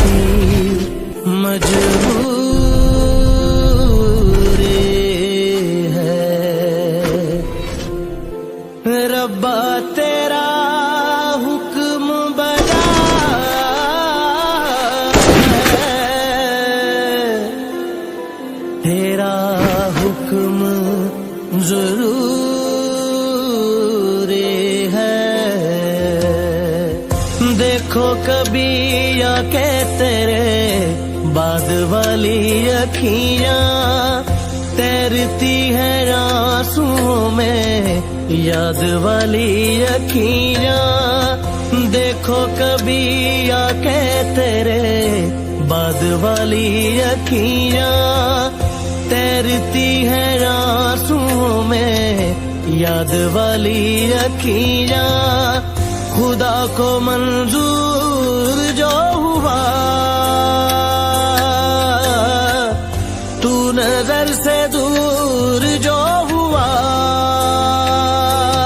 सी मजबूरी है। रब्बा तेरा हुक्म बड़ा है, तेरा हुक्म जरूरी है। देखो कभी आके तेरे बाद वाली अखियां तैरती है आंसुओं में, याद वाली अखियां। देखो कभी आके तेरे बाद वाली अखियां तैरती है आंसुओं में, याद वाली अखियां। खुदा को मंजूर जो हुआ तू नजर से दूर जो